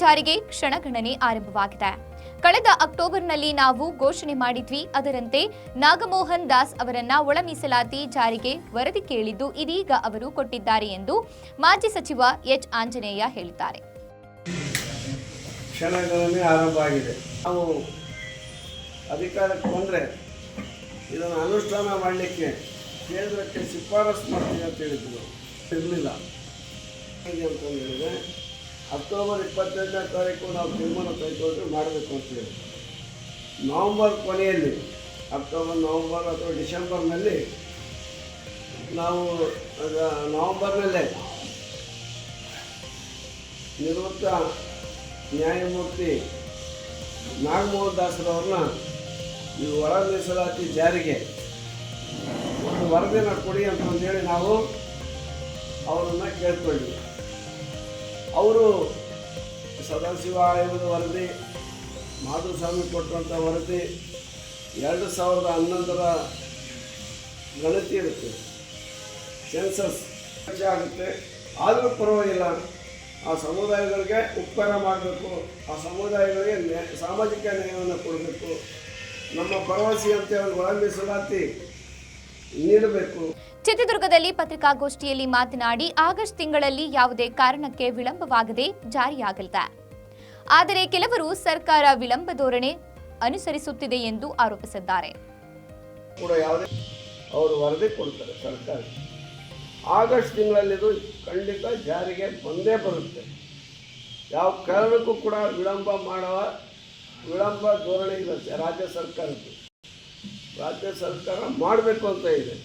ಜಾರಿಗೆ ಕ್ಷಣಗಣನೆ ಆರಂಭವಾಗಿದೆ. ಕಳೆದ ಅಕ್ಟೋಬರ್ನಲ್ಲಿ ನಾವು ಘೋಷಣೆ ಮಾಡಿದ್ವಿ. ಅದರಂತೆ ನಾಗಮೋಹನ್ ದಾಸ್ ಅವರನ್ನ ಒಳ ಮೀಸಲಾತಿ ಜಾರಿಗೆ ವರದಿ ಕೇಳಿದ್ದು ಇದೀಗ ಅವರು ಕೊಟ್ಟಿದ್ದಾರೆ ಎಂದು ಮಾಜಿ ಸಚಿವ ಎಚ್ ಆಂಜನೇಯ ಹೇಳಿದ್ದಾರೆ. ಕ್ಷಣಗಣನೆ ಆರಂಭ ಆಗಿದೆ. ನಾವು ಅಧಿಕಾರಕ್ಕೆ ಬಂದರೆ ಇದನ್ನು ಅನುಷ್ಠಾನ ಮಾಡಲಿಕ್ಕೆ ಕೇಂದ್ರಕ್ಕೆ ಶಿಫಾರಸು ಮಾಡ್ತೀವಿ ಅಂತ ಹೇಳಿದ್ರು. ಇರಲಿಲ್ಲ ಅಂತ ಹೇಳಿದರೆ ಅಕ್ಟೋಬರ್ 22ನೇ ತಾರೀಕು ನಾವು ತೀರ್ಮಾನ ಕೈಗೊಂಡು ಮಾಡಬೇಕು ಅಂತೇಳಿ ನವಂಬರ್ ಕೊನೆಯಲ್ಲಿ ನವಂಬರ್ ಅಥವಾ ಡಿಸೆಂಬರ್ನಲ್ಲಿ ನಾವು ನವಂಬರ್ನಲ್ಲೇ ನಿವೃತ್ತ ನ್ಯಾಯಮೂರ್ತಿ ನಾಗಮೋಹನ್ ದಾಸರವ್ರನ್ನ ಈ ಒಳ ಮೀಸಲಾತಿ ಜಾರಿಗೆ ಒಂದು ವರದಿನ ಕೊಡಿ ಅಂತಂದೇಳಿ ನಾವು ಅವರನ್ನು ಕೇಳ್ಕೊಂಡ್ವಿ. ಅವರು ಸದಾಶಿವ ಆಯೋಗದ ವರದಿ, ಮಾಧುಸ್ವಾಮಿ ಕೊಟ್ಟಂಥ ವರದಿ, 2011ರ ಗಣತಿ ಇರುತ್ತೆ, ಸೆನ್ಸಸ್ ಆಗುತ್ತೆ. ಆದರೂ ಪರವಾಗಿಲ್ಲ, ಆ ಸಮುದಾಯಗಳಿಗೆ ಉಪಕಾರ ಮಾಡಬೇಕು, ಆ ಸಮುದಾಯಗಳಿಗೆ ಸಾಮಾಜಿಕ ನ್ಯಾಯವನ್ನು ಕೊಡಬೇಕು, ನಮ್ಮ ಭರವಸೆ ಅಂತ ಒಳ ಮೀಸಲಾತಿ ನೀಡಬೇಕು. ಚಿತ್ರದುರ್ಗದಲ್ಲಿ ಪತ್ರಿಕಾಗೋಷ್ಠಿಯಲ್ಲಿ ಮಾತನಾಡಿ ಆಗಸ್ಟ್ ತಿಂಗಳಲ್ಲಿ ಯಾವುದೇ ಕಾರಣಕ್ಕೆ ವಿಳಂಬವಾಗದೆ ಜಾರಿಯಾಗಲಿದೆ. ಆದರೆ ಕೆಲವರು ಸರ್ಕಾರ ವಿಳಂಬ ಧೋರಣೆ ಅನುಸರಿಸುತ್ತಿದೆ ಎಂದು ಆರೋಪಿಸಿದ್ದಾರೆ. ಅವರು ವರದಿ ಕೊಡ್ತಾರೆ ಸರ್ಕಾರ, ಆಗಸ್ಟ್ ತಿಂಗಳಲ್ಲಿ ಇದು ಖಂಡಿತ ಜಾರಿಗೆ ಬಂದೇ ಬರುತ್ತೆ. ಯಾವ ಕಾರಣಕ್ಕೂ ಕೂಡ ವಿಳಂಬ ಧೋರಣೆ ಇರುತ್ತೆ ರಾಜ್ಯ ಸರ್ಕಾರದ್ದು. ರಾಜ್ಯ ಸರ್ಕಾರ ಮಾಡಬೇಕು ಅಂತ ಇದೆ.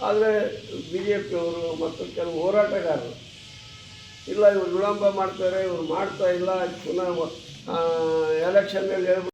ಆದರೆ BJPಯವರು ಮತ್ತು ಕೆಲವು ಹೋರಾಟಗಾರರು ಇಲ್ಲ, ಇವರು ವಿಳಂಬ ಮಾಡ್ತಾರೆ, ಇವರು ಮಾಡ್ತಾ ಇಲ್ಲ, ಪುನಃ ಎಲೆಕ್ಷನ್ನಲ್ಲಿ ಹೇಳ್ಬಿಟ್ಟು